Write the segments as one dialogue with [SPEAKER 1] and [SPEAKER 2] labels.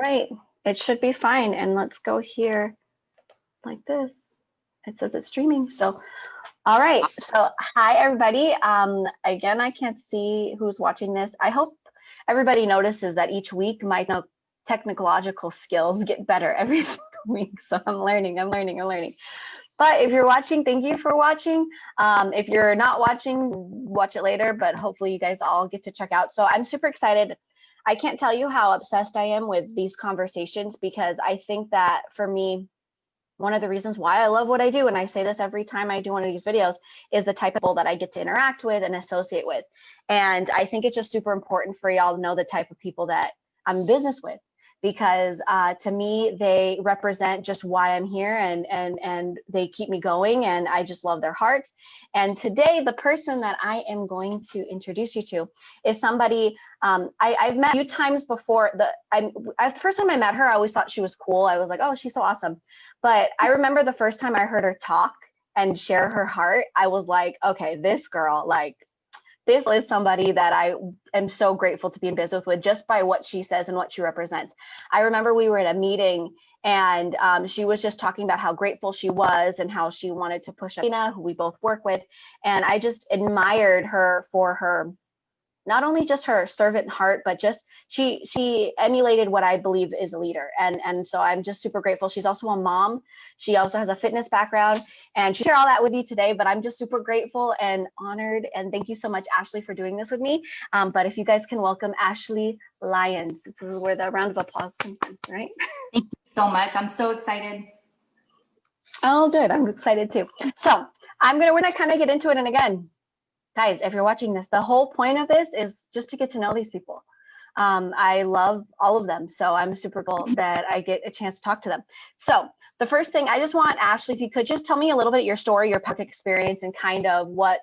[SPEAKER 1] right, it should be fine. And let's go here like this. It says it's streaming. So, all right. So, hi everybody. Again, I can't see who's watching this. I hope everybody notices that each week my technological skills get better every single week. So I'm learning. But if you're watching, thank you for watching. If you're not watching, watch it later, but hopefully you guys all get to check out. So I'm super excited. I can't tell you how obsessed I am with these conversations, because I think that for me, one of the reasons why I love what I do, and I say this every time I do one of these videos, is the type of people that I get to interact with and associate with. And I think it's just super important for y'all to know the type of people that I'm in business with, because to me, they represent just why I'm here, and they keep me going, and I just love their hearts. And today, the person that I am going to introduce you to is somebody I've met a few times before. The first time I met her, I always thought she was cool. I was like, oh, she's so awesome. But I remember the first time I heard her talk and share her heart, I was like, okay, this girl, like, this is somebody that I am so grateful to be in business with, just by what she says and what she represents. I remember we were at a meeting, and she was just talking about how grateful she was and how she wanted to push Alina, who we both work with. And I just admired her for her, not only just her servant heart, but just she emulated what I believe is a leader. And so I'm just super grateful. She's also a mom. She also has a fitness background, and she'll share all that with you today, but I'm just super grateful and honored. And thank you so much, Ashley, for doing this with me. But if you guys can welcome Ashley Lyons. This is where the round of applause comes in, right?
[SPEAKER 2] Thank you so much. I'm so excited.
[SPEAKER 1] Oh, good. I'm excited too. So we're gonna kind of get into it. And again, guys, if you're watching this, the whole point of this is just to get to know these people. I love all of them, so I'm super grateful that I get a chance to talk to them. So the first thing, I just want Ashley, if you could just tell me a little bit your story, your public experience, and kind of what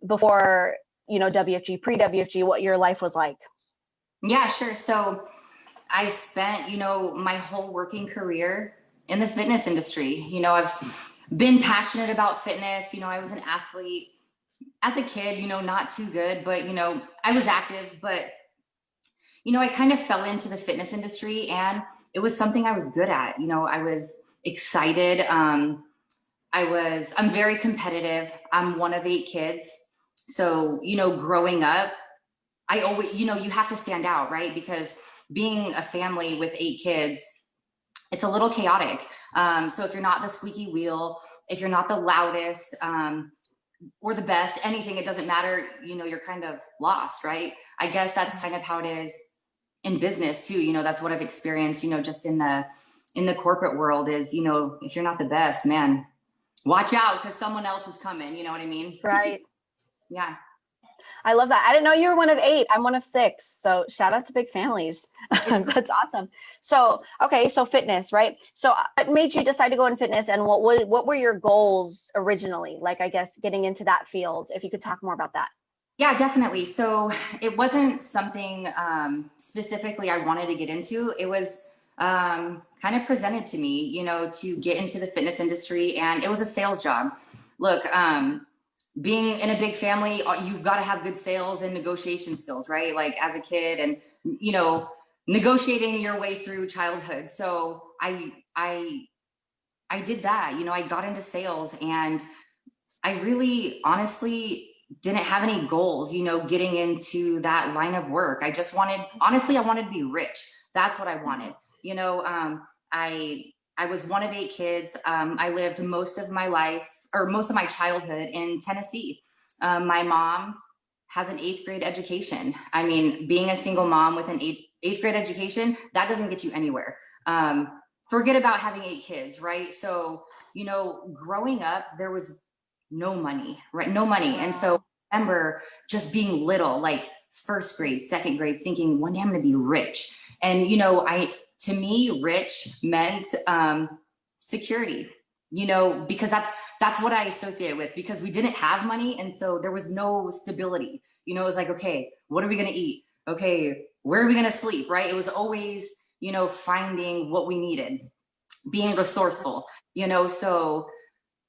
[SPEAKER 1] before, WFG, pre-WFG, what your life was like.
[SPEAKER 2] Yeah, sure. So I spent, my whole working career in the fitness industry. I've been passionate about fitness. I was an athlete as a kid, not too good, but, I was active, but, I kind of fell into the fitness industry, and it was something I was good at. I was excited. I'm very competitive. I'm one of 8 kids. So, growing up, I always, you have to stand out, right? Because being a family with 8 kids, it's a little chaotic. So if you're not the squeaky wheel, if you're not the loudest, or the best, anything, it doesn't matter, you're kind of lost, right? I guess that's kind of how it is in business too. That's what I've experienced, just in the corporate world is, if you're not the best, man, watch out, because someone else is coming, you know what I mean?
[SPEAKER 1] Right.
[SPEAKER 2] Yeah.
[SPEAKER 1] I love that. I didn't know you were one of 8. I'm one of 6. So shout out to big families. That's awesome. So, okay. So fitness, right? So what made you decide to go in fitness, and what were your goals originally? Like, I guess, getting into that field, if you could talk more about that.
[SPEAKER 2] Yeah, definitely. So it wasn't something specifically I wanted to get into. It was kind of presented to me, to get into the fitness industry, and it was a sales job. Look, being in a big family, you've got to have good sales and negotiation skills, right? Like as a kid, and negotiating your way through childhood. So I did that. I got into sales, and I really honestly didn't have any goals, getting into that line of work. I just wanted, honestly, I wanted to be rich. That's what I wanted. I was one of 8 kids. I lived most of my life, or most of my childhood, in Tennessee. My mom has an 8th grade education. I mean, being a single mom with an 8th grade education, that doesn't get you anywhere. Forget about having 8 kids, right? So, growing up, there was no money, right? No money. And so I remember just being little, like 1st grade, 2nd grade, thinking one day I'm going to be rich. And, to me, rich meant security, because that's what I associate with, because we didn't have money. And so there was no stability. It was like, okay, what are we going to eat? Okay, where are we going to sleep? Right. It was always, finding what we needed, being resourceful, so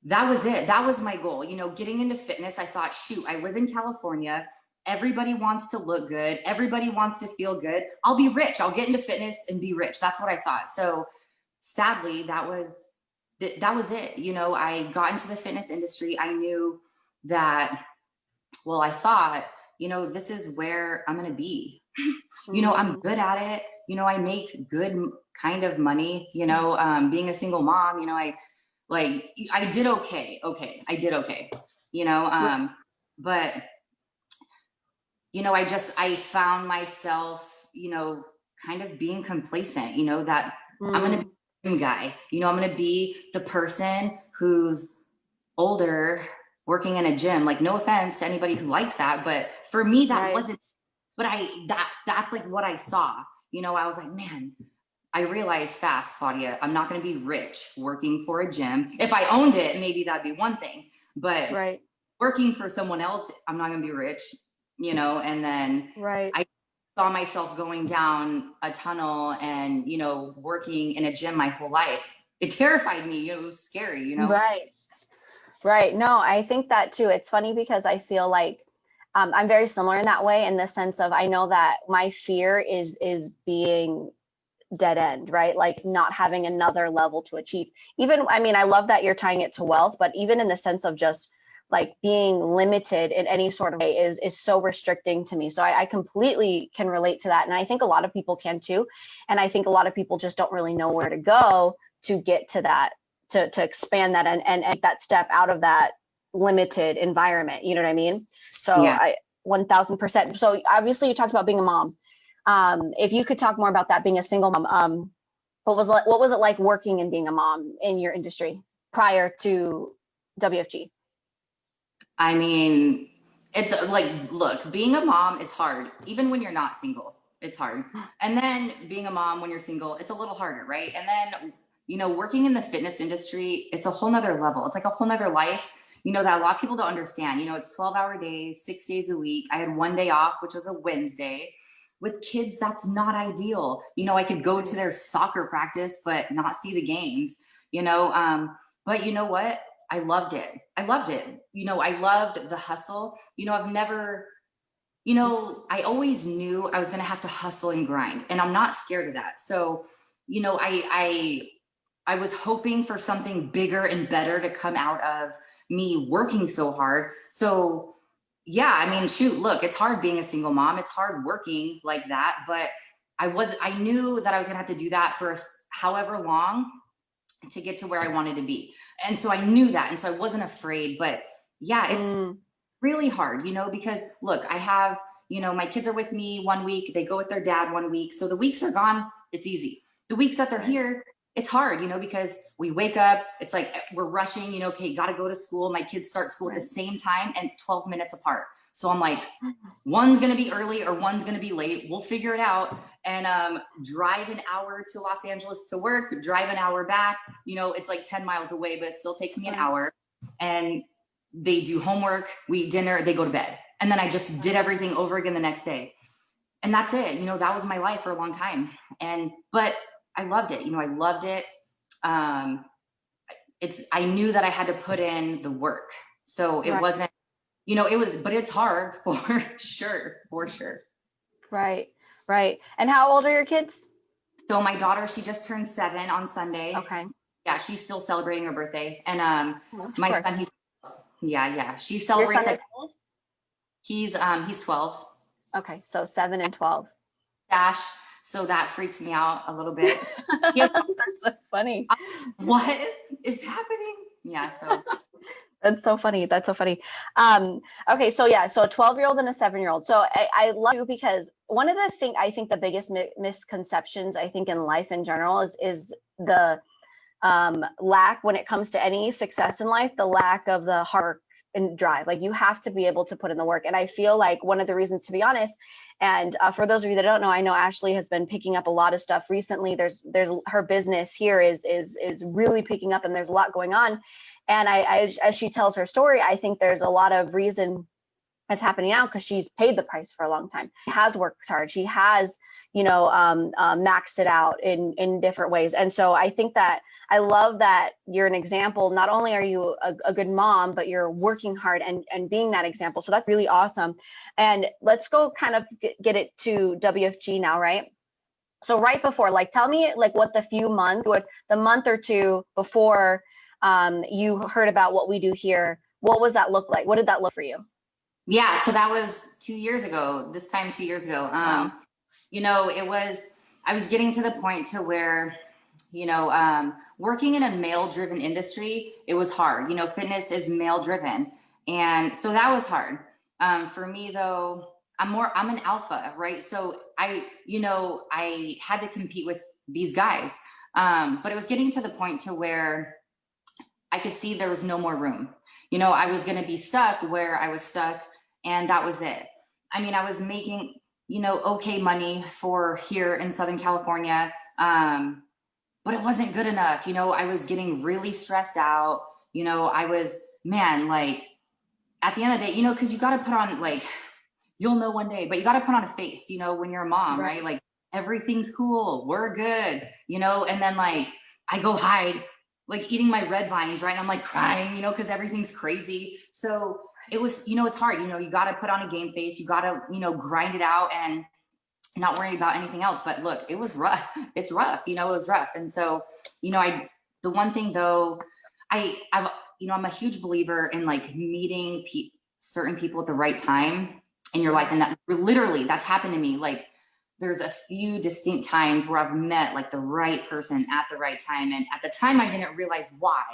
[SPEAKER 2] that was it. That was my goal, getting into fitness. I thought, shoot, I live in California. everybody wants to look good. Everybody wants to feel good. I'll be rich. I'll get into fitness and be rich. That's what I thought. So sadly, that was it. You know, I got into the fitness industry. I knew that, well, I thought, you know, this is where I'm going to be. You know, I'm good at it. You know, I make good kind of money, you know, being a single mom, you know, I did okay. I did okay, you know, but, you know, I found myself, you know, kind of being complacent, you know, that I'm going to be the gym guy, you know, I'm going to be the person who's older working in a gym. Like, no offense to anybody who likes that, but for me, that wasn't, but that's like what I saw, you know. I was like, man, I realized fast, Claudia, I'm not going to be rich working for a gym. If I owned it, maybe that'd be one thing, but working for someone else, I'm not going to be rich, you know. And then I saw myself going down a tunnel and, you know, working in a gym my whole life. It terrified me. It was scary, you know?
[SPEAKER 1] Right. No, I think that too. It's funny because I feel like I'm very similar in that way, in the sense of, I know that my fear is being dead end, right? Like not having another level to achieve. Even, I mean, I love that you're tying it to wealth, but even in the sense of just like being limited in any sort of way is so restricting to me. So I completely can relate to that. And I think a lot of people can too. And I think a lot of people just don't really know where to go to get to that, to expand that and that step out of that limited environment. You know what I mean? So I 1000%. So obviously you talked about being a mom. If you could talk more about that, being a single mom, what was it like working and being a mom in your industry prior to WFG?
[SPEAKER 2] I mean, it's like, look, being a mom is hard, even when you're not single, it's hard. And then being a mom when you're single, it's a little harder, right? And then, you know, working in the fitness industry, it's a whole nother level. It's like a whole nother life, you know, that a lot of people don't understand. You know, it's 12-hour days, 6 days a week. I had one day off, which was a Wednesday. With kids, that's not ideal. You know, I could go to their soccer practice, but not see the games, you know. But you know what? I loved it. I loved it. You know, I loved the hustle. You know, I've never, you know, I always knew I was going to have to hustle and grind, and I'm not scared of that. So, you know, I was hoping for something bigger and better to come out of me working so hard. So yeah, I mean, shoot, look, it's hard being a single mom. It's hard working like that, but I knew that I was gonna have to do that for however long to get to where I wanted to be. And so I knew that. And so I wasn't afraid, but yeah, it's really hard, you know, because look, I have, you know, my kids are with me 1 week, they go with their dad 1 week. So the weeks are gone, it's easy. The weeks that they're here, it's hard, you know, because we wake up, it's like we're rushing, you know, okay, got to go to school. My kids start school at the same time and 12 minutes apart. So I'm like, one's going to be early or one's going to be late. We'll figure it out. And drive an hour to Los Angeles to work, drive an hour back. You know, it's like 10 miles away, but it still takes me an hour. And they do homework, we eat dinner, they go to bed. And then I just did everything over again the next day. And that's it. You know, that was my life for a long time. But I loved it. You know, I loved it. I knew that I had to put in the work. So it wasn't, you know, but it's hard for sure.
[SPEAKER 1] Right. And how old are your kids?
[SPEAKER 2] So my daughter, she just turned 7 on Sunday.
[SPEAKER 1] Okay.
[SPEAKER 2] Yeah, she's still celebrating her birthday. And my son, she celebrates.
[SPEAKER 1] Your son is old?
[SPEAKER 2] He's 12.
[SPEAKER 1] Okay, so 7 and 12.
[SPEAKER 2] Dash. So that freaks me out a little bit.
[SPEAKER 1] That's so funny.
[SPEAKER 2] What is happening? Yeah, so
[SPEAKER 1] that's so funny. Okay, so yeah, so a 12-year-old and a 7-year-old. So I love you, because one of the things, I think the biggest misconceptions I think in life in general is the lack, when it comes to any success in life, the lack of the hard work and drive. Like, you have to be able to put in the work. And I feel like one of the reasons, to be honest, and for those of you that don't know, I know Ashley has been picking up a lot of stuff recently. There's her business here is really picking up, and there's a lot going on. And I as she tells her story, I think there's a lot of reason that's happening now because she's paid the price for a long time. She has worked hard. She has, maxed it out in different ways. And so I think that I love that you're an example. Not only are you a good mom, but you're working hard and being that example. So that's really awesome. And let's go kind of get it to WFG now, right? So right before, like, tell me like what the month or two before you heard about what we do here, what was that look like? What did that look for you?
[SPEAKER 2] Yeah, so that was 2 years ago, this time 2 years ago.
[SPEAKER 1] Wow.
[SPEAKER 2] I was getting to the point to where, working in a male driven industry, it was hard. Fitness is male driven. And so that was hard. For me though, I'm an alpha, right? So I had to compete with these guys. But it was getting to the point to where I could see there was no more room. I was going to be stuck where I was stuck, and that was it. I mean, I was making, okay money for here in Southern California, but it wasn't good enough. I was getting really stressed out. I was, man, like at the end of the day, because you got to put on like, you'll know one day, but you got to put on a face, when you're a mom, right? Like everything's cool, we're good, and then like I go hide, like eating my red vines, right? And I'm like crying, because everything's crazy. So it was, it's hard, you got to put on a game face, you got to, grind it out and not worry about anything else. But look, it was rough. It's rough, it was rough. And so, the one thing though, I'm a huge believer in like meeting certain people at the right time in your life. And that literally that's happened to me. Like there's a few distinct times where I've met like the right person at the right time. And at the time I didn't realize why,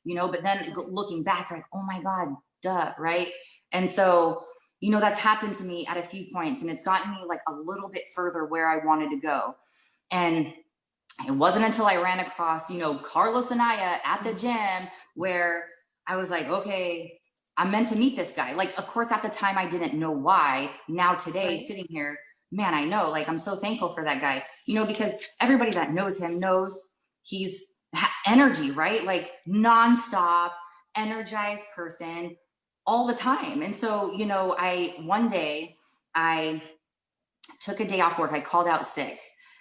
[SPEAKER 2] but then looking back, like, oh my God, duh. Right. And so, that's happened to me at a few points, and it's gotten me like a little bit further where I wanted to go. And it wasn't until I ran across, Carlos and Aya at the gym where I was like, okay, I'm meant to meet this guy. Like, of course, at the time I didn't know why. Now today, sitting here, man, I know, like, I'm so thankful for that guy, because everybody that knows him knows he's energy, right? Like nonstop, energized person all the time. And so, one day I took a day off work. I called out sick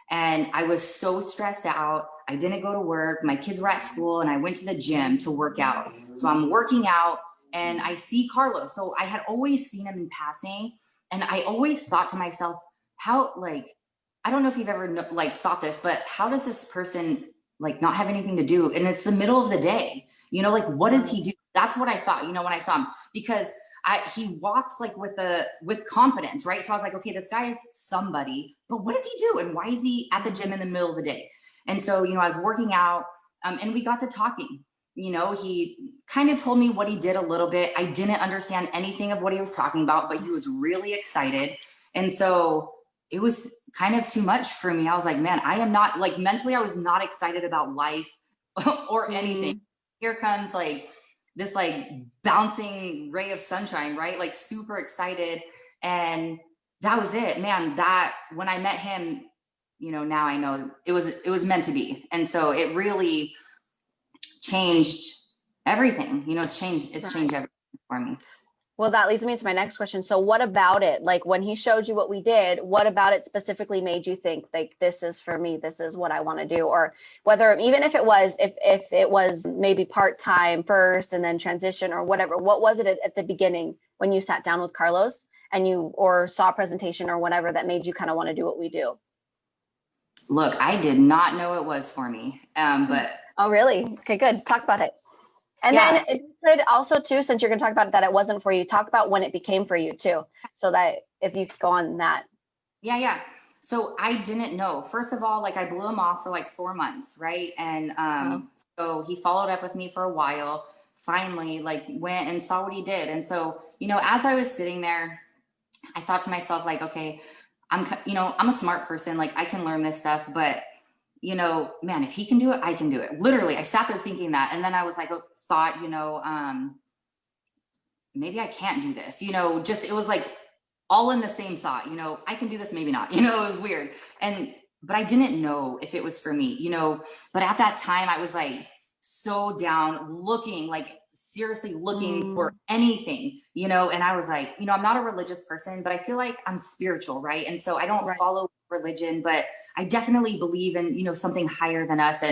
[SPEAKER 2] and I was so stressed out. I didn't go to work. My kids were at school and I went to the gym to work out. So I'm working out and I see Carlos. So I had always seen him in passing. And I always thought to myself, how, like, I don't know if you've ever like thought this, but how does this person like not have anything to do? And it's the middle of the day, like, what does he do? That's what I thought, when I saw him, because he walks like with confidence, right? So I was like, okay, this guy is somebody, but what does he do? And why is he at the gym in the middle of the day? And so, I was working out and we got to talking. He kind of told me what he did a little bit. I didn't understand anything of what he was talking about, but he was really excited. And so it was kind of too much for me. I was like, man, I am not, like, mentally, I was not excited about life or anything. Here comes like this like bouncing ray of sunshine, right? Like super excited. And that was it, man. That when I met him, now I know it was meant to be. And so it really changed everything. It's changed everything for me.
[SPEAKER 1] Well, that leads me to my next question. So what about it? Like when he showed you what we did, what about it specifically made you think like, this is for me, this is what I want to do? Or whether, even if it was, if it was maybe part-time first and then transition or whatever, what was it at the beginning when you sat down with Carlos and or saw a presentation or whatever that made you kind of want to do what we do?
[SPEAKER 2] Look, I did not know it was for me, but.
[SPEAKER 1] Oh, really? Okay, good. Talk about it. And then it could also too, since you're going to talk about that it wasn't for you, talk about when it became for you too, so that if you could go on that.
[SPEAKER 2] Yeah. So I didn't know. First of all, like I blew him off for like 4 months, right? And so he followed up with me for a while, finally like went and saw what he did. And so, as I was sitting there, I thought to myself like, okay, I'm a smart person. Like I can learn this stuff, but man, if he can do it, I can do it. Literally, I sat there thinking that. And then I was like, thought, maybe I can't do this, just, it was like all in the same thought, I can do this, maybe not, it was weird. But I didn't know if it was for me, but at that time I was like so down, looking like seriously looking for anything, you know, and I was like, you know, I'm not a religious person, but I feel like I'm spiritual, right? And so I don't follow religion, but I definitely believe in, you know, something higher than us.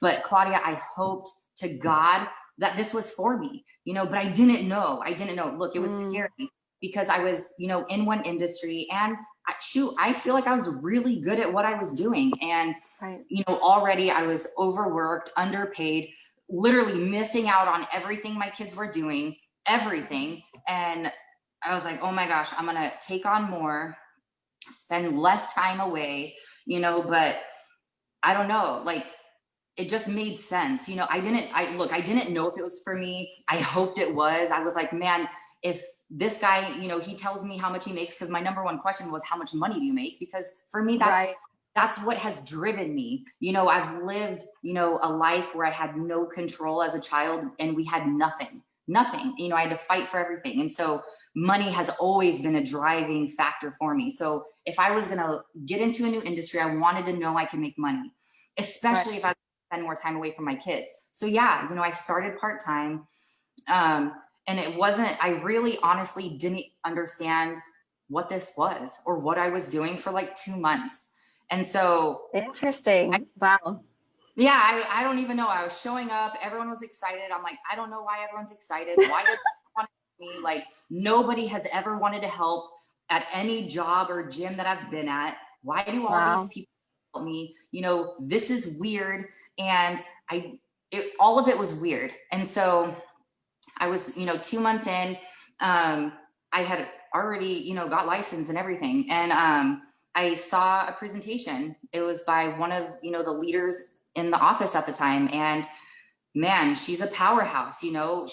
[SPEAKER 2] But Claudia, I hoped to God that this was for me, you know, but I didn't know. Look, it was scary because I was, you know, in one industry, and I feel like I was really good at what I was doing. And, you know, already I was overworked, underpaid, literally missing out on everything my kids were doing, everything. And I was like, oh my gosh, I'm going to take on more, spend less time away, you know, but I don't know, like, it just made sense. You know, I didn't know if it was for me. I hoped it was. I was like, man, if this guy, you know, he tells me how much he makes, because my number one question was, how much money do you make? Because for me, that's what has driven me. You know, I've lived, you know, a life where I had no control as a child, and we had nothing, you know, I had to fight for everything. And so money has always been a driving factor for me. So if I was going to get into a new industry, I wanted to know I can make money, especially if I spend more time away from my kids. So yeah, you know, I started part-time, and it wasn't, I really honestly didn't understand what this was or what I was doing for like 2 months. And so
[SPEAKER 1] interesting. Wow.
[SPEAKER 2] Yeah, I don't even know. I was showing up, everyone was excited. I'm like, I don't know why everyone's excited. Why does want me? Like, nobody has ever wanted to help at any job or gym that I've been at. Why do all these people help me? You know, this is weird. And all of it was weird. And so I was, you know, 2 months in, I had already, you know, got licensed and everything. And I saw a presentation. It was by one of, you know, the leaders in the office at the time. And man, she's a powerhouse, you know,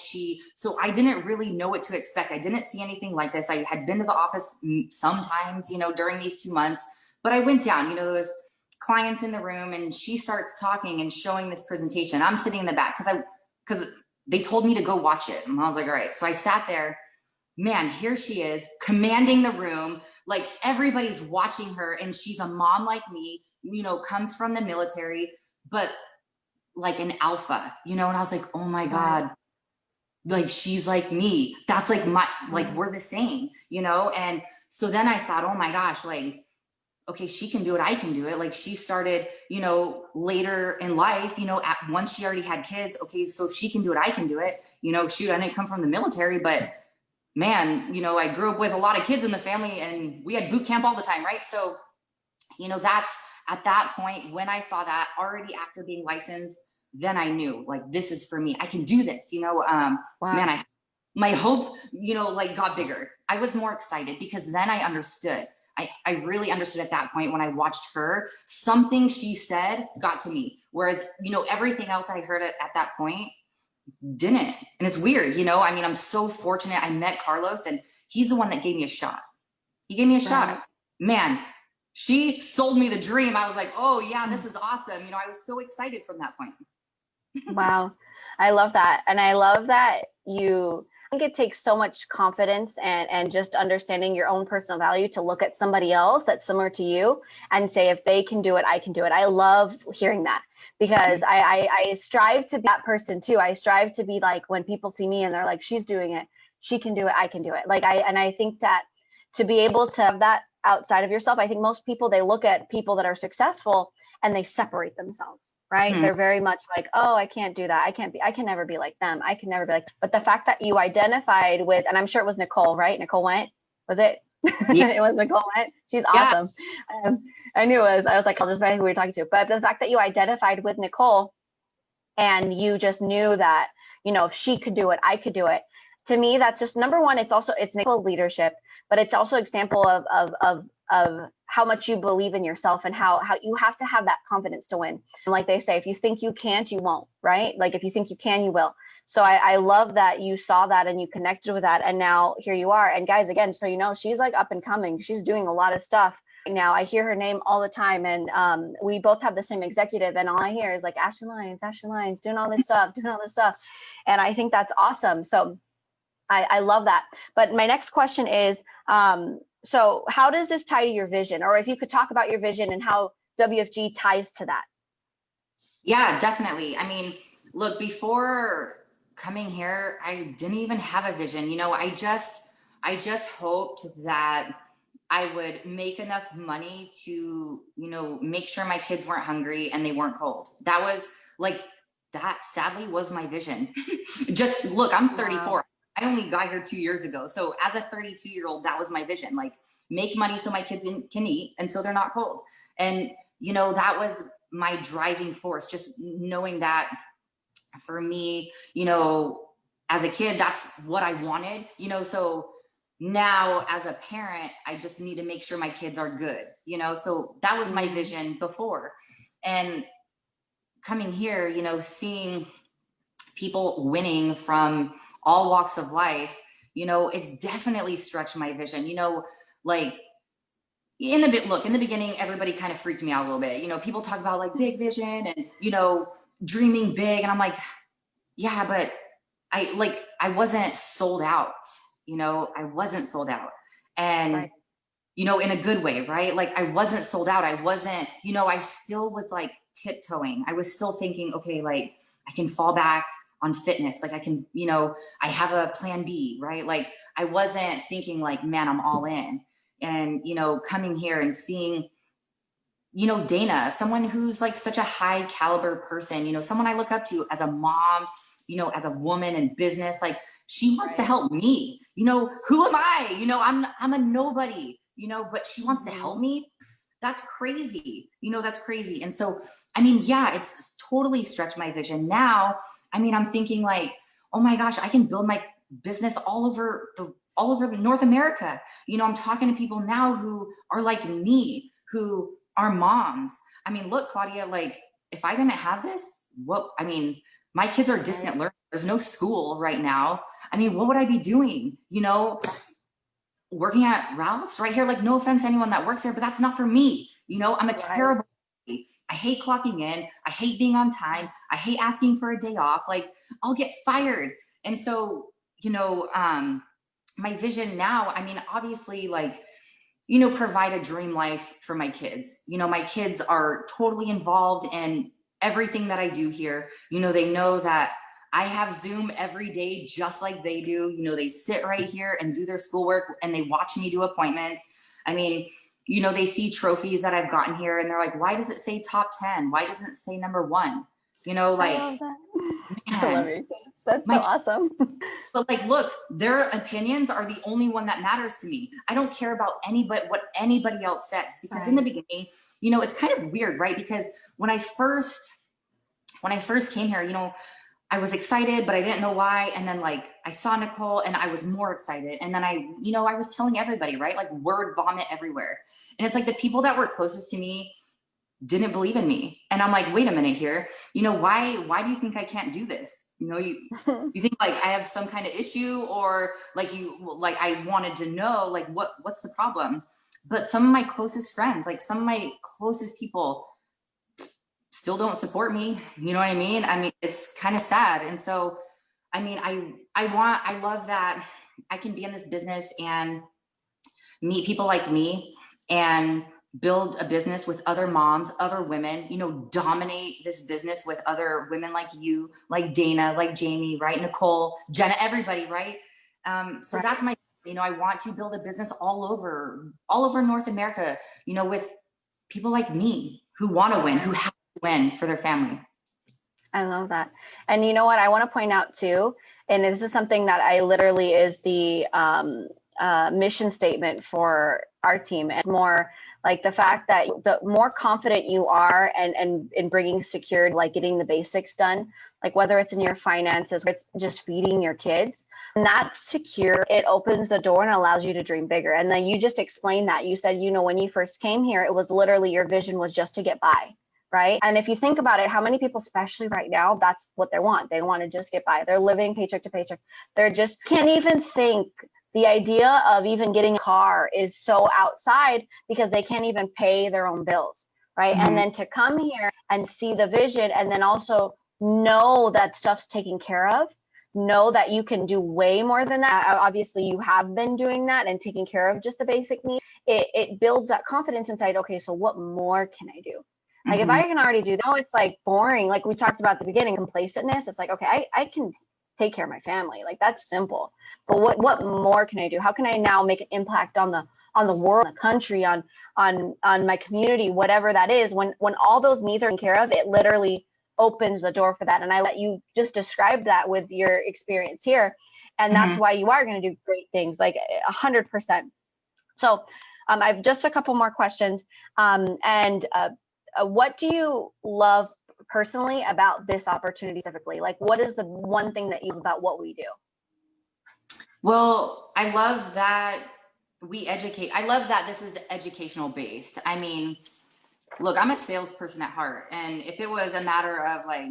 [SPEAKER 2] so I didn't really know what to expect. I didn't see anything like this. I had been to the office sometimes, you know, during these 2 months, but I went down, you know, there was clients in the room, and she starts talking and showing this presentation. I'm sitting in the back because they told me to go watch it. And I was like, all right. So I sat there, man, here she is commanding the room. Like, everybody's watching her, and she's a mom like me, you know, comes from the military, but like an alpha, you know? And I was like, oh my God, like, she's like me. That's like like, we're the same, you know? And so then I thought, oh my gosh, like, okay, she can do it, I can do it. Like, she started, you know, later in life, you know, once she already had kids. Okay, so if she can do it, I can do it. You know, shoot, I didn't come from the military, but man, you know, I grew up with a lot of kids in the family, and we had boot camp all the time, right? So, you know, that's at that point when I saw that, already after being licensed, then I knew, like, this is for me. I can do this, you know. Man, my hope, you know, like, got bigger. I was more excited because then I understood. I really understood at that point when I watched her. Something she said got to me, whereas, you know, everything else I heard at that point didn't. And it's weird, you know. I mean, I'm so fortunate. I met Carlos, and he's the one that gave me a shot. He gave me a shot. Man, she sold me the dream. I was like, oh yeah, this is awesome. You know, I was so excited from that point.
[SPEAKER 1] Wow. I love that. And I love that I think it takes so much confidence and just understanding your own personal value to look at somebody else that's similar to you and say, if they can do it, I can do it. I love hearing that, because I strive to be that person too. I strive to be like, when people see me and they're like, she's doing it, she can do it, I can do it. Like, I think that to be able to have that outside of yourself, I think most people, they look at people that are successful and they separate themselves, right? They're very much like, oh, I can't do that. I can never be like them. I can never be like, but the fact that you identified with, and I'm sure it was Nicole, right? Nicole went, was it? Yeah. It was Nicole went. She's awesome. Yeah. I knew it was, I was like, I'll just who we were talking to. But the fact that you identified with Nicole and you just knew that, you know, if she could do it, I could do it. To me, that's just number one. It's Nicole's leadership, but it's also example of how much you believe in yourself and how you have to have that confidence to win. And like they say, if you think you can't, you won't, right? Like, if you think you can, you will. So I love that you saw that and you connected with that. And now here you are. And guys, again, so you know, she's like up and coming. She's doing a lot of stuff now. I hear her name all the time. And we both have the same executive. And all I hear is like, Ashley Lyons, doing all this stuff. And I think that's awesome. So I love that. But my next question is, so how does this tie to your vision? Or if you could talk about your vision and how WFG ties to that.
[SPEAKER 2] Yeah, definitely. I mean, look, before coming here, I didn't even have a vision. I just hoped that I would make enough money to, make sure my kids weren't hungry and they weren't cold. That was like, that sadly was my vision. Just look, I'm 34.
[SPEAKER 1] Wow.
[SPEAKER 2] I only got here 2 years ago. So as a 32-year-old, that was my vision. Like, make money so my kids can eat and so they're not cold. And, that was my driving force, just knowing that for me, as a kid, that's what I wanted, so now as a parent, I just need to make sure my kids are good, so that was my vision before. And coming here, seeing people winning from all walks of life, it's definitely stretched my vision, like in the beginning, everybody kind of freaked me out a little bit. People talk about like big vision and, dreaming big. And I'm like, yeah, but I wasn't sold out, I wasn't sold out. And,
[SPEAKER 1] Right.
[SPEAKER 2] In a good way, right? Like I wasn't sold out. I wasn't, I still was like tiptoeing. I was still thinking, okay, like I can fall back on fitness. Like I can, I have a plan B, right? Like I wasn't thinking like, man, I'm all in. And, coming here and seeing, Dana, someone who's like such a high caliber person, someone I look up to as a mom, as a woman in business, like she wants to help me, who am I? I'm a nobody, but she wants to help me. That's crazy. That's crazy. And so, I mean, yeah, it's totally stretched my vision. Now, I mean, I'm thinking like, oh my gosh, I can build my business all over North America. I'm talking to people now who are like me, who are moms. I mean, look, Claudia, like if I didn't have this, my kids are distant learners. There's no school right now. I mean, what would I be doing? Working at Ralph's right here. Like, no offense to anyone that works there, but that's not for me. I'm a terrible. I hate clocking in. I hate being on time. I hate asking for a day off. Like, I'll get fired. And so, my vision now, I mean, obviously, like, provide a dream life for my kids. My kids are totally involved in everything that I do here. They know that I have Zoom every day, just like they do. They sit right here and do their schoolwork and they watch me do appointments. I mean, they see trophies that I've gotten here and they're like, why does it say top 10? Why doesn't it say number 1? Like,
[SPEAKER 1] I love that.
[SPEAKER 2] man,
[SPEAKER 1] I love your kids. That's so awesome.
[SPEAKER 2] But like, look, their opinions are the only one that matters to me. I don't care about what anybody else says, because in the beginning, it's kind of weird, right? Because when I first came here, I was excited, but I didn't know why. And then like I saw Nicole and I was more excited. And then I was telling everybody, right? Like word vomit everywhere. And it's like the people that were closest to me didn't believe in me. And I'm like, wait a minute here. Why do you think I can't do this? You think like I have some kind of issue, or like I wanted to know like what's the problem? But some of my closest friends, like some of my closest people still don't support me. You know what I mean? I mean, it's kind of sad. And so, I mean, I love that I can be in this business and meet people like me and build a business with other moms, other women, dominate this business with other women like you, like Dana, like Jamie, right? Nicole, Jenna, everybody, right? So that's my, I want to build a business all over North America, with people like me who want to win, who have to win for their family.
[SPEAKER 1] I love that. And you know what I want to point out too, and this is something that I literally is the mission statement for our team. It's more like the fact that the more confident you are and in bringing security, like getting the basics done, like whether it's in your finances, it's just feeding your kids, and that's secure. It opens the door and allows you to dream bigger. And then you just explained that. You said, when you first came here, it was literally your vision was just to get by. Right. And if you think about it, how many people, especially right now, that's what they want. They want to just get by. They're living paycheck to paycheck. They're just can't even think. The idea of even getting a car is so outside because they can't even pay their own bills. Right. Mm-hmm. And then to come here and see the vision and then also know that stuff's taken care of, know that you can do way more than that. Obviously, you have been doing that and taking care of just the basic needs. It builds that confidence inside. OK, so what more can I do? Like if I can already do that, it's like boring. Like we talked about at the beginning, complacentness. It's like, okay, I can take care of my family. Like that's simple. But what more can I do? How can I now make an impact on the world, on the country, on my community, whatever that is? When all those needs are taken care of, it literally opens the door for that. And I let you just describe that with your experience here. And that's why you are going to do great things, like 100%. So I've just a couple more questions. What do you love personally about this opportunity specifically? Like, what is the one thing that you love about what we do?
[SPEAKER 2] Well, I love that we educate. I love that this is educational based. I mean, look, I'm a salesperson at heart. And if it was a matter of like,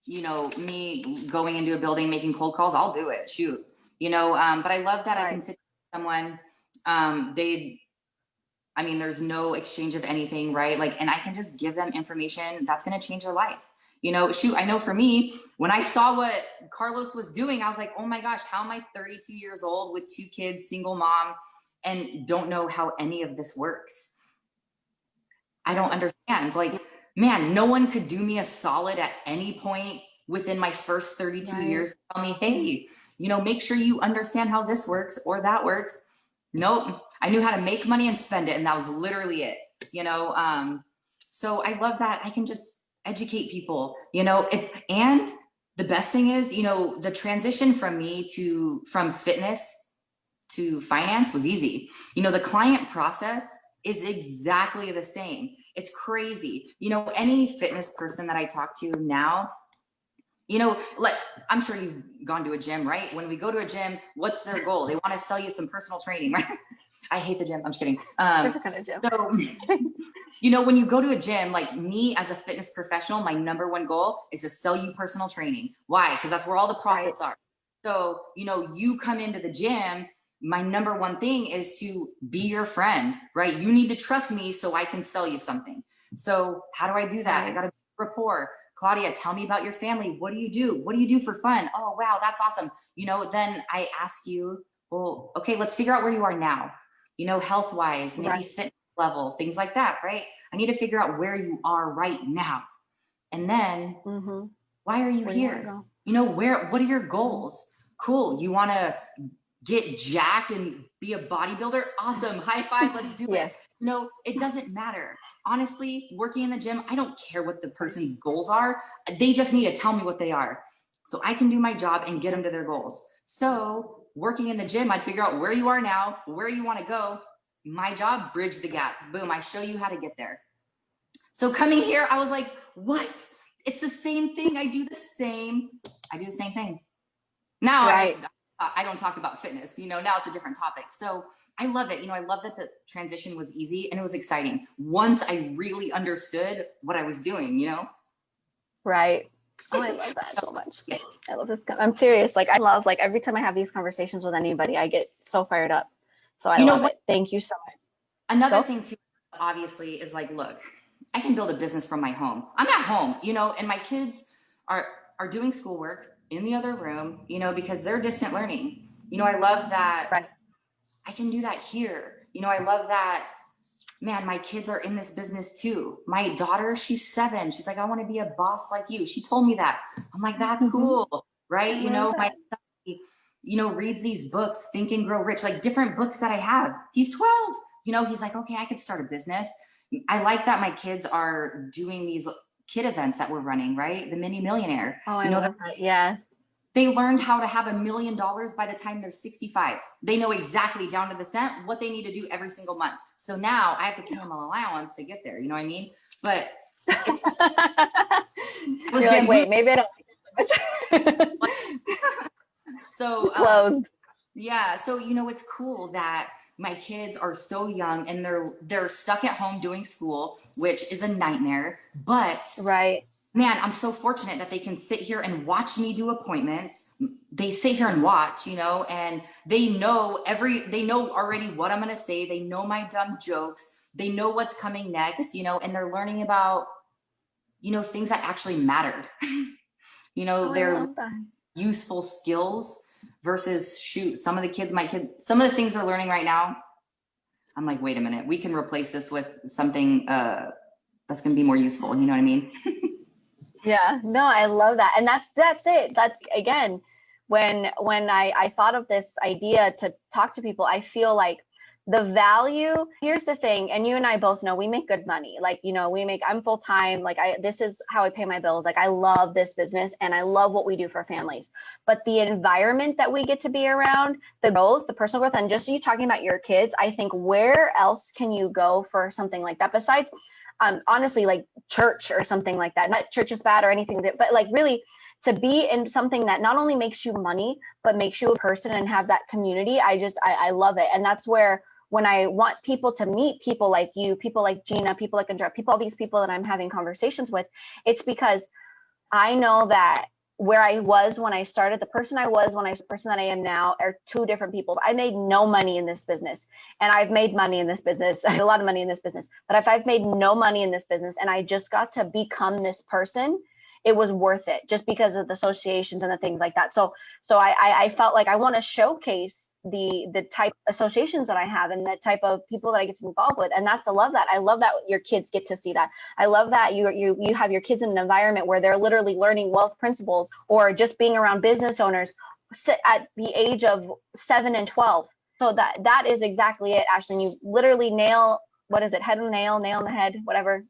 [SPEAKER 2] you know, me going into a building, making cold calls, I'll do it. Shoot. You know, but I love that I can sit with someone, I mean, there's no exchange of anything, right? Like, and I can just give them information that's going to change their life. You know, shoot, I know for me, when I saw what Carlos was doing, I was like, oh my gosh, how am I 32 years old with 2 kids, single mom, and don't know how any of this works? I don't understand. Like, man, no one could do me a solid at any point within my first 32 years. Tell me, hey, you know, make sure you understand how this works or that works. Nope. I knew how to make money and spend it. And that was literally it, you know? So I love that I can just educate people, you know, and the best thing is, you know, the transition from fitness to finance was easy. You know, the client process is exactly the same. It's crazy. You know, any fitness person that I talk to now, you know, like I'm sure you've gone to a gym, right? When we go to a gym, what's their goal? They want to sell you some personal training, right? I hate the gym. I'm just kidding.
[SPEAKER 1] Different kind of gym.
[SPEAKER 2] So, you know, when you go to a gym, like me as a fitness professional, my number one goal is to sell you personal training. Why? Because that's where all the profits are. So, you know, you come into the gym, my number one thing is to be your friend, right? You need to trust me so I can sell you something. So how do I do that? I got to rapport. Claudia, tell me about your family. What do you do? What do you do for fun? Oh, wow, that's awesome. You know, then I ask you, well, okay, let's figure out where you are now. You know, health-wise, maybe fitness level, things like that, right? I need to figure out where you are right now. And then, why are you here? You know, what are your goals? Cool. You want to get jacked and be a bodybuilder? Awesome. High five. Let's do it. No, it doesn't matter. Honestly, working in the gym, I don't care what the person's goals are. They just need to tell me what they are. So I can do my job and get them to their goals. So working in the gym, I'd figure out where you are now, where you want to go. My job, bridge the gap. Boom, I show you how to get there. So coming here, I was like, what? It's the same thing. I do the same thing. Now I don't talk about fitness, you know, now it's a different topic. So I love it. You know, I love that the transition was easy and it was exciting once I really understood what I was doing, you know?
[SPEAKER 1] Right. Oh, I love that so much. I love this. I'm serious. Like, I love, like, every time I have these conversations with anybody, I get so fired up. So I love it. Thank you so much.
[SPEAKER 2] Another thing too, obviously, is like, look, I can build a business from my home. I'm at home, you know, and my kids are doing schoolwork in the other room, you know, because they're distant learning. You know, I love that I can do that here. You know, I love that, man, my kids are in this business too. My daughter, she's 7. She's like, I want to be a boss like you. She told me that. I'm like, that's cool, right? You know, my son, you know, reads these books, Think and Grow Rich, like different books that I have. He's 12. You know, he's like, okay, I could start a business. I like that my kids are doing these kid events that we're running, right? The Mini Millionaire.
[SPEAKER 1] Oh, I love that. Yes.
[SPEAKER 2] They learned how to have $1 million by the time they're 65. They know exactly down to the cent what they need to do every single month. So now I have to pay them an allowance to get there. You know what I mean? But it's,
[SPEAKER 1] you're like, wait, maybe I don't like this so much.
[SPEAKER 2] So
[SPEAKER 1] closed.
[SPEAKER 2] Yeah. So, you know, it's cool that my kids are so young and they're stuck at home doing school, which is a nightmare. But man, I'm so fortunate that they can sit here and watch me do appointments. They sit here and watch, you know, and they know already what I'm going to say. They know my dumb jokes. They know what's coming next, you know, and they're learning about, you know, things that actually mattered. You know, they're useful skills versus some of the things they're learning right now. I'm like, wait a minute, we can replace this with something that's going to be more useful. You know what I mean?
[SPEAKER 1] Yeah, no, I love that. And that's it. That's, again, when I thought of this idea to talk to people, I feel like the value, here's the thing, and you and I both know we make good money. Like, you know, I'm full time. Like, this is how I pay my bills. Like, I love this business and I love what we do for families. But the environment that we get to be around, the growth, the personal growth, and just you talking about your kids, I think where else can you go for something like that besides, honestly, like church or something like that? Not church is bad or anything, but like really to be in something that not only makes you money, but makes you a person and have that community. I love it. And that's where, when I want people to meet people like you, people like Gina, people like Andrea, all these people that I'm having conversations with, it's because I know that where I was when I started, the person that I am now are two different people. I made no money in this business, and I've made money in this business. I had a lot of money in this business, but if I've made no money in this business and I just got to become this person, it was worth it just because of the associations and the things like that. So I felt like I want to showcase the type of associations that I have and the type of people that I get to move involved with. And I love that. I love that your kids get to see that. I love that you have your kids in an environment where they're literally learning wealth principles or just being around business owners at the age of 7 and 12. So that is exactly it, Ashley. You literally nail, what is it? Head on the nail on the head, whatever.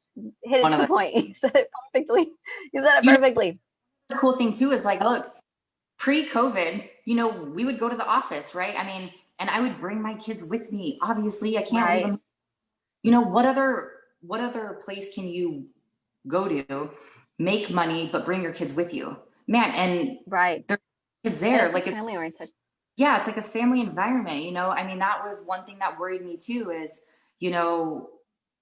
[SPEAKER 1] Hit it to the point. You said it perfectly. You said it perfectly.
[SPEAKER 2] The cool thing too is like, look, pre-COVID, you know, we would go to the office, right? I mean, and I would bring my kids with me. Obviously, I can't leave them. You know, what other place can you go to, make money, but bring your kids with you? Man, and there's kids there. Like, it's
[SPEAKER 1] family oriented.
[SPEAKER 2] Yeah, it's like a family environment, you know? I mean, that was one thing that worried me too is, you know,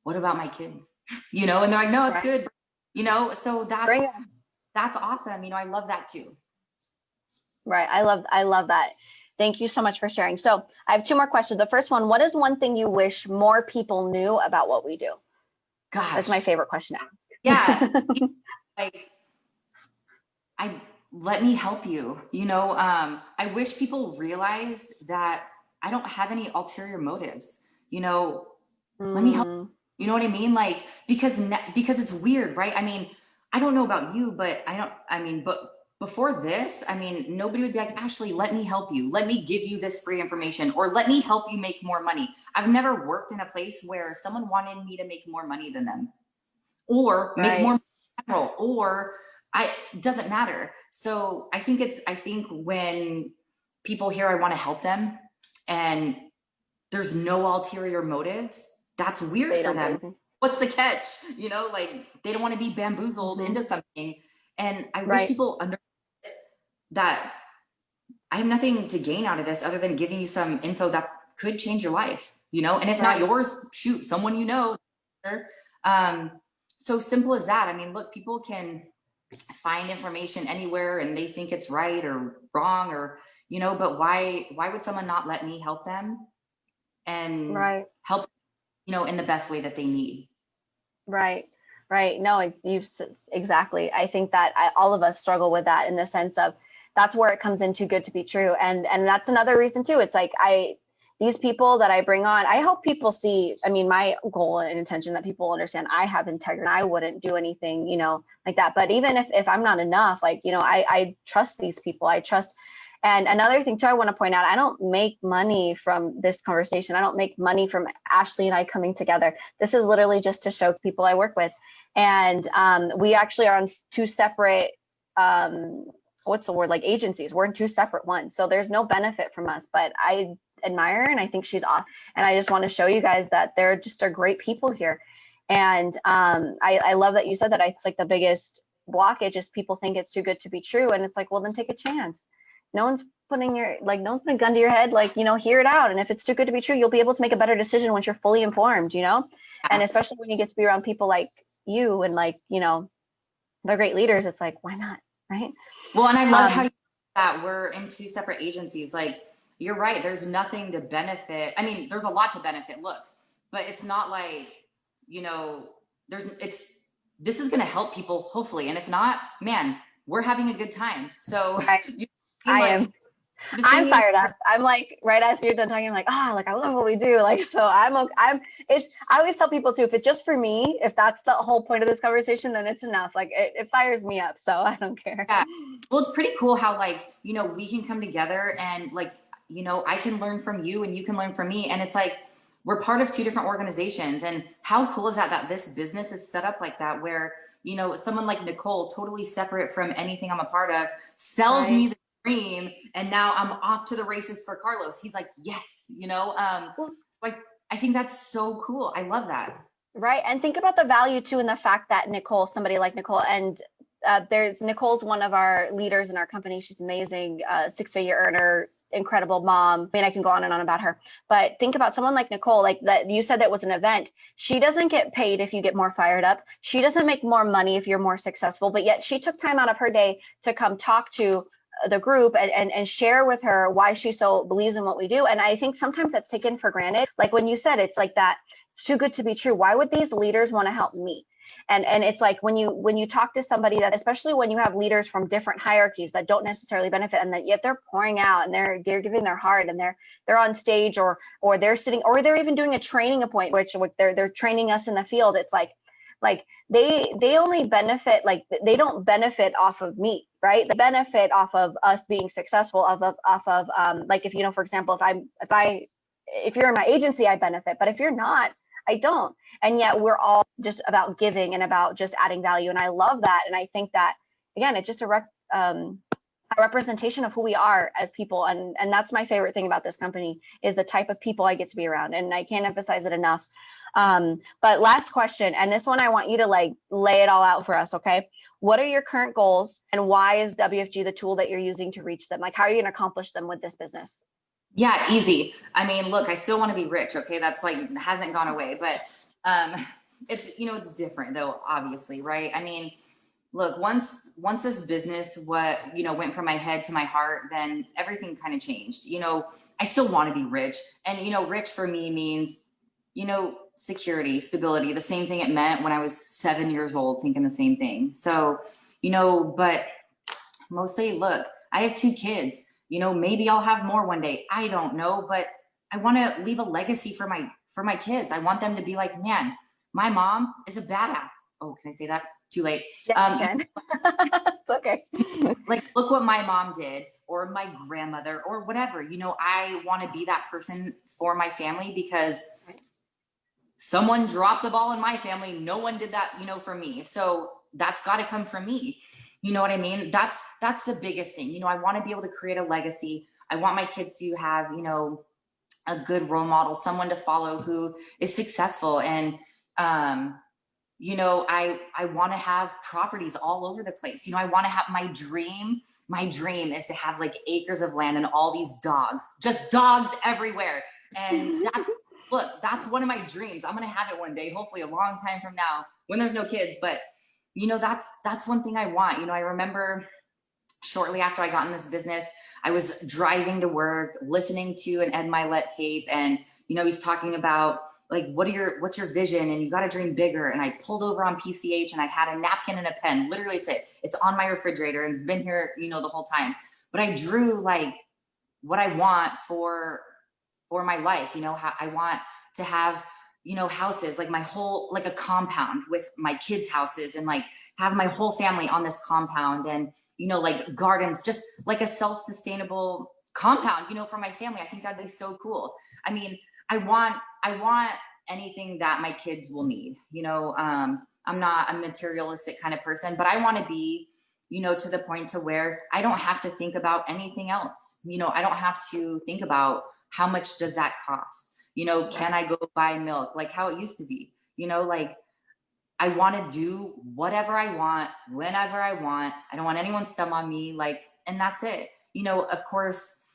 [SPEAKER 2] what about my kids? You know, and they're like, no, it's good. You know, so that's awesome. You know, I love that too.
[SPEAKER 1] Right. I love that. Thank you so much for sharing. So I have two more questions. The first one, what is one thing you wish more people knew about what we do?
[SPEAKER 2] Gosh.
[SPEAKER 1] That's my favorite question to ask.
[SPEAKER 2] Yeah. Like, let me help you. You know, I wish people realized that I don't have any ulterior motives. You know, let me help. You know what I mean? Like, because it's weird, right? I mean, I don't know about you, but but before this, I mean, nobody would be like, Ashley, let me help you. Let me give you this free information, or let me help you make more money. I've never worked in a place where someone wanted me to make more money than them, or make more money in general, or doesn't matter. So I think when people hear I want to help them and there's no ulterior motives, that's weird for them. What's the catch? You know, like, they don't want to be bamboozled into something. And I wish people understood that I have nothing to gain out of this other than giving you some info that could change your life, you know, and if not yours, shoot, someone you know. So simple as that. I mean, look, people can find information anywhere and they think it's right or wrong, or, you know, but why would someone not let me help them and help, you know, in the best way that they need? Right.
[SPEAKER 1] No, exactly. I think that all of us struggle with that, in the sense of that's where it comes in too good to be true. And that's another reason too. It's like, these people that I bring on, I hope people see, I mean, my goal and intention that people understand I have integrity. I wouldn't do anything, you know, like that. But even if I'm not enough, like, you know, I trust these people. And another thing too, I want to point out, I don't make money from this conversation. I don't make money from Ashley and I coming together. This is literally just to show people I work with. And we actually are on two separate, what's the word, like agencies. We're in two separate ones. So there's no benefit from us, but I admire her and I think she's awesome. And I just want to show you guys that there just are great people here. And I love that you said that. It's like the biggest blockage is people think it's too good to be true. And it's like, well, then take a chance. No one's putting a gun to your head, like, you know, hear it out. And if it's too good to be true, you'll be able to make a better decision once you're fully informed, you know? And especially when you get to be around people like you and, like, you know, they're great leaders. It's like, why not? Right.
[SPEAKER 2] Well, and I love how you said that we're in two separate agencies. Like, you're right. There's nothing to benefit. I mean, there's a lot to benefit. Look, but it's not like, you know, this is going to help people, hopefully. And if not, man, we're having a good time. So
[SPEAKER 1] I am.
[SPEAKER 2] The
[SPEAKER 1] I'm
[SPEAKER 2] thing is,
[SPEAKER 1] fired up. I'm like, right as you're done talking, I'm like, like, I love what we do. Like, so I always tell people too, if it's just for me, if that's the whole point of this conversation, then it's enough. Like it fires me up. So I don't care.
[SPEAKER 2] yeah. Well, it's pretty cool how like, we can come together and like, I can learn from you and you can learn from me. And it's like, we're part of two different organizations. And how cool is that this business is set up like that, where, someone like Nicole, totally separate from anything I'm a part of, sells me the dream. And now I'm off to the races for Carlos. He's like, yes, so I think that's so cool. I love that.
[SPEAKER 1] Right. And think about the value too in the fact that Nicole, somebody like Nicole, and Nicole's one of our leaders in our company. She's amazing, 6-figure earner, incredible mom. I mean, I can go on and on about her, but think about someone like Nicole, like that you said that was an event. She doesn't get paid if you get more fired up. She doesn't make more money if you're more successful, but yet she took time out of her day to come talk to the group and share with her why she so believes in what we do. And I think sometimes that's taken for granted. Like when you said, it's like that, it's too good to be true. Why would these leaders want to help me? And it's like when you talk to somebody that, especially when you have leaders from different hierarchies that don't necessarily benefit, and that yet they're pouring out and they're giving their heart, and they're on stage or they're sitting, or they're even doing a training appointment, which they're training us in the field. It's like they only benefit, like they don't benefit off of me, right? They benefit off of us being successful, off of like if for example, if you're in my agency, I benefit, but if you're not, I don't. And yet we're all just about giving and about just adding value. And I love that. And I think that, again, it's just a representation of who we are as people. And that's my favorite thing about this company, is the type of people I get to be around. And I can't emphasize it enough. But last question, and this one, I want you to like lay it all out for us. Okay. What are your current goals, and why is WFG the tool that you're using to reach them? Like, how are you going to accomplish them with this business?
[SPEAKER 2] Yeah, easy. I mean, look, I still want to be rich. Okay. That's like, hasn't gone away, but, it's, it's different though, obviously. Right. I mean, look, once this business, went from my head to my heart, then everything kind of changed. I still want to be rich, and, rich for me means, security, stability, the same thing it meant when I was 7 years old, thinking the same thing. So, but mostly, look, I have 2 kids. Maybe I'll have more one day. I don't know, but I want to leave a legacy for my kids. I want them to be like, man, my mom is a badass. Oh, can I say that? Too late.
[SPEAKER 1] Yeah, you can. It's okay.
[SPEAKER 2] Like, look what my mom did, or my grandmother, or whatever. I want to be that person for my family, because someone dropped the ball in my family. No one did that, for me. So that's got to come from me. You know what I mean? That's the biggest thing. I want to be able to create a legacy. I want my kids to have, a good role model, someone to follow who is successful. And, I want to have properties all over the place. I want to have my dream is to have like acres of land and all these dogs, just dogs everywhere. And that's one of my dreams. I'm going to have it one day, hopefully a long time from now when there's no kids. But, that's one thing I want. I remember shortly after I got in this business, I was driving to work, listening to an Ed Milet tape. And, he's talking about like, what's your vision? And you got to dream bigger. And I pulled over on PCH, and I had a napkin and a pen. Literally, it's on my refrigerator, and it's been here, the whole time. But I drew like what I want for my life. How I want to have, houses, like my whole, like a compound with my kids' houses, and like have my whole family on this compound, and, like gardens, just like a self-sustainable compound, for my family. I think that'd be so cool. I mean, I want anything that my kids will need. I'm not a materialistic kind of person, but I want to be, to the point to where I don't have to think about anything else. I don't have to think about how much does that cost? Can I go buy milk? Like how it used to be, like I want to do whatever I want, whenever I want. I don't want anyone stump on me, like, and that's it. Of course,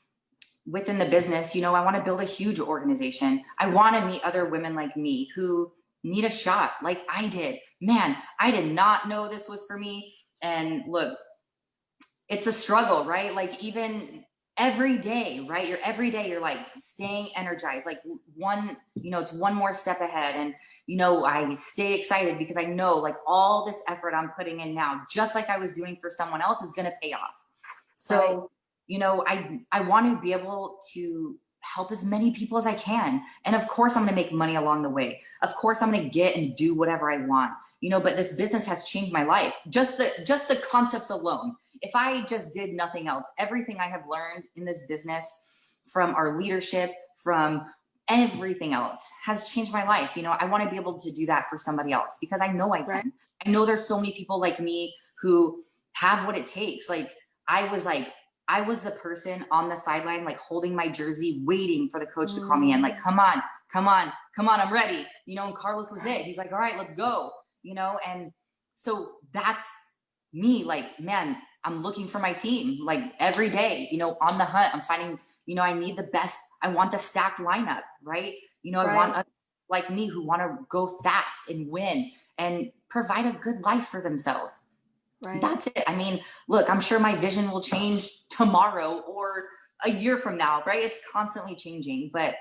[SPEAKER 2] within the business, I want to build a huge organization. I want to meet other women like me who need a shot like I did. Man, I did not know this was for me. And look, it's a struggle, right? Like even every day, right? Every day you're like staying energized, like it's one more step ahead. And, I stay excited because I know like all this effort I'm putting in now, just like I was doing for someone else, is going to pay off. So, I want to be able to help as many people as I can. And of course, I'm going to make money along the way. Of course, I'm going to get and do whatever I want, but this business has changed my life. Just the concepts alone. If I just did nothing else, everything I have learned in this business, from our leadership, from everything else, has changed my life. I want to be able to do that for somebody else, because I know I can.
[SPEAKER 1] Right.
[SPEAKER 2] I know there's so many people like me who have what it takes. I was the person on the sideline, like holding my jersey, waiting for the coach to call me in. Like, come on, I'm ready. And Carlos was it. He's like, all right, let's go. And so that's me. Like, man, I'm looking for my team, like every day, on the hunt. I'm finding, I need the best. I want the stacked lineup, right? I want others like me who want to go fast and win and provide a good life for themselves. Right. That's it. I mean, look, I'm sure my vision will change tomorrow or a year from now, right? It's constantly changing, but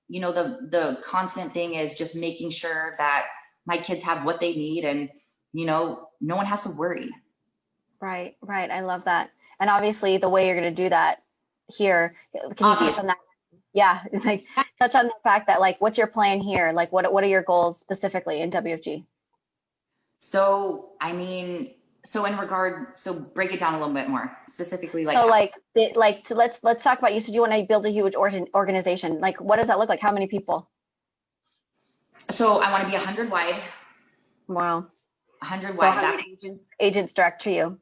[SPEAKER 2] the constant thing is just making sure that my kids have what they need, and no one has to worry.
[SPEAKER 1] Right. I love that. And obviously the way you're going to do that here, can you touch on that? Yeah. Like touch on the fact that, like, what's your plan here? Like, what are your goals specifically in WFG?
[SPEAKER 2] So, I mean, so break it down a little bit more specifically.
[SPEAKER 1] Let's talk about, you said you want to build a huge organization. Like, what does that look like? How many people?
[SPEAKER 2] So I want to be 100 wide.
[SPEAKER 1] Wow.
[SPEAKER 2] 100 wide.
[SPEAKER 1] So that's agents direct to you.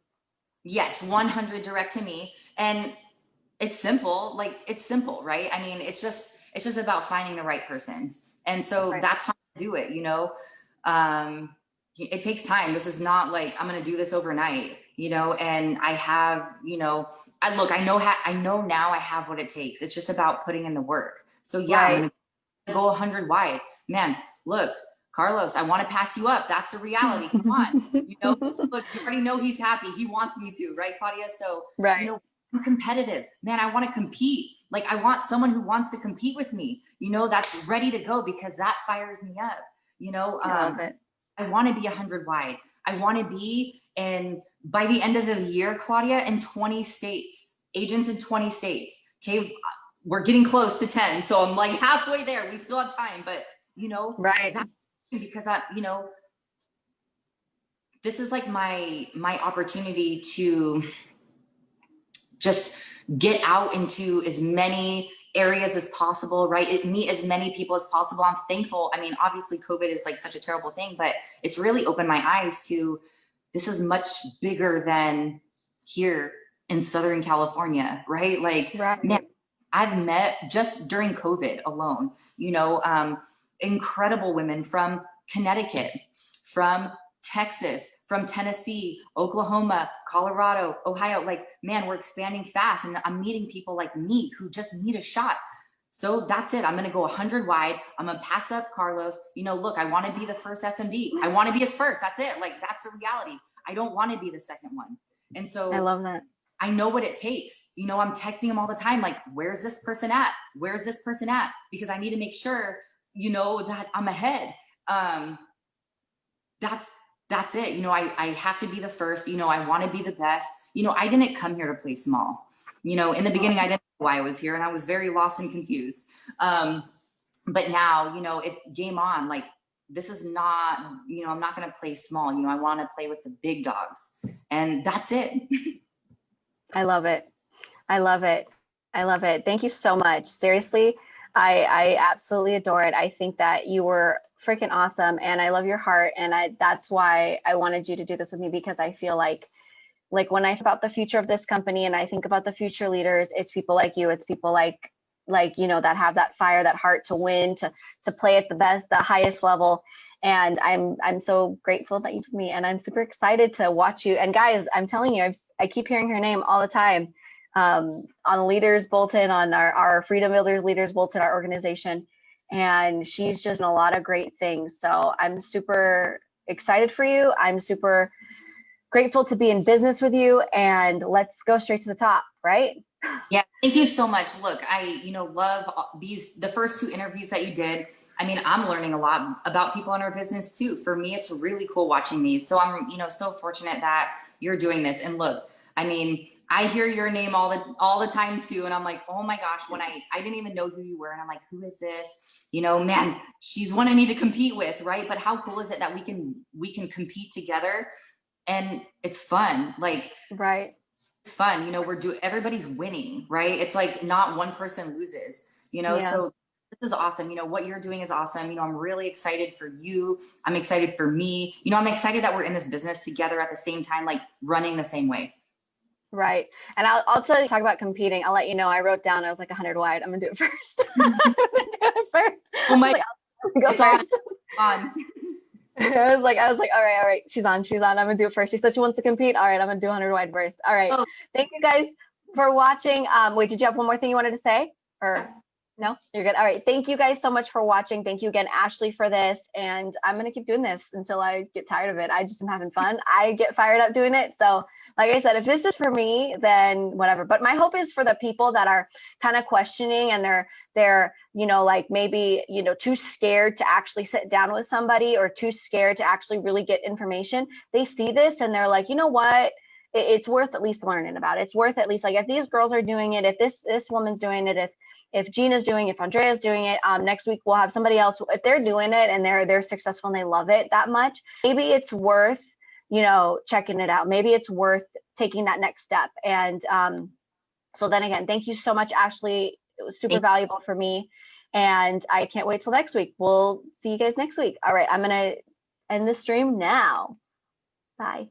[SPEAKER 2] Yes. 100 direct to me. And it's simple, right? I mean, it's just about finding the right person. And so that's how I do it. It takes time. This is not like I'm going to do this overnight, and I have, I know now I have what it takes. It's just about putting in the work. So yeah, I'm going to go 100 wide, man. Look, Carlos, I want to pass you up. That's the reality. Come on. Look, you already know he's happy. He wants me to, right, Claudia? So, I'm competitive, man. I want to compete. Like, I want someone who wants to compete with me, that's ready to go, because that fires me up.
[SPEAKER 1] I love it.
[SPEAKER 2] I want to be 100 wide. I want to be by the end of the year, Claudia, in 20 states, agents in 20 states. Okay. We're getting close to 10. So I'm like halfway there. We still have time, but
[SPEAKER 1] right.
[SPEAKER 2] Because this is like my opportunity to just get out into as many areas as possible, right? Meet as many people as possible. I'm thankful. I mean, obviously COVID is like such a terrible thing, but it's really opened my eyes to, this is much bigger than here in Southern California, right? Like, man, I've met just during COVID alone, incredible women from Connecticut, from Texas, from Tennessee, Oklahoma, Colorado, Ohio. Like, man, we're expanding fast, and I'm meeting people like me who just need a shot. So that's it. I'm going to go 100 wide. I'm going to pass up Carlos. Look, I want to be the first SMD. I want to be his first. That's it. Like, that's the reality. I don't want to be the second one. And so
[SPEAKER 1] I love that.
[SPEAKER 2] I know what it takes. I'm texting him all the time. Like, where's this person at? Where's this person at? Because I need to make sure, that I'm ahead. That's it. I have to be the first, I want to be the best. I didn't come here to play small. In the beginning, I didn't know why I was here, and I was very lost and confused. But now, it's game on. Like, this is not, I'm not going to play small. I want to play with the big dogs, and that's it.
[SPEAKER 1] I love it. Thank you so much. Seriously, I absolutely adore it. I think that you were freaking awesome, and I love your heart, and that's why I wanted you to do this with me, because I feel like when I think about the future of this company and I think about the future leaders, it's people like you. It's people like that have that fire, that heart to win, to play at the highest level. And I'm so grateful that you took me, and I'm super excited to watch you. And guys, I'm telling you, I keep hearing her name all the time on Leaders Bulletin, on our Freedom Builders Leaders Bulletin, our organization. And she's just done a lot of great things. So I'm super excited for you. I'm super grateful to be in business with you, and let's go straight to the top, right?
[SPEAKER 2] Yeah, thank you so much. Look, I, love the first two interviews that you did. I mean, I'm learning a lot about people in our business too. For me, it's really cool watching these. So I'm, so fortunate that you're doing this. And look, I mean, I hear your name all the time too. And I'm like, oh my gosh, when I didn't even know who you were. And I'm like, who is this? You know, man, she's one I need to compete with, right? But how cool is it that we can compete together and it's fun. Like,
[SPEAKER 1] Right.
[SPEAKER 2] it's fun. You know, everybody's winning, right? It's like not one person loses, you know?
[SPEAKER 1] Yeah.
[SPEAKER 2] So this is awesome. You know, what you're doing is awesome. You know, I'm really excited for you. I'm excited for me. You know, I'm excited that we're in this business together at the same time, like running the same way.
[SPEAKER 1] Right. And I'll tell you, talk about competing. I'll let you know. I wrote down, I was like 100 wide. I'm gonna do it first. I'm gonna do it first.
[SPEAKER 2] Oh
[SPEAKER 1] I was
[SPEAKER 2] my,
[SPEAKER 1] like, I'll go
[SPEAKER 2] it's on.
[SPEAKER 1] first.
[SPEAKER 2] on.
[SPEAKER 1] I was like, all right. She's on. I'm gonna do it first. She said she wants to compete. All right, I'm gonna do 100 wide first. All right.
[SPEAKER 2] Oh,
[SPEAKER 1] Thank you guys for watching. Wait, did you have one more thing you wanted to say? Or no? You're good. All right. Thank you guys so much for watching. Thank you again, Ashley, for this. And I'm gonna keep doing this until I get tired of it. I just am having fun. I get fired up doing it. So like I said, if this is for me, then whatever. But my hope is for the people that are kind of questioning and they're, you know, like maybe, you know, too scared to actually sit down with somebody or too scared to actually really get information. They see this and they're like, you know what? It's worth at least learning about it. It's worth at least, like, if these girls are doing it, if this woman's doing it, if Gina's doing it, if Andrea's doing it, next week we'll have somebody else. If they're doing it and they're successful and they love it that much, maybe it's worth, you know, checking it out. Maybe it's worth taking that next step. And so then again, thank you so much, Ashley. It was super valuable for me. And I can't wait till next week. We'll see you guys next week. All right, I'm going to end the stream now. Bye.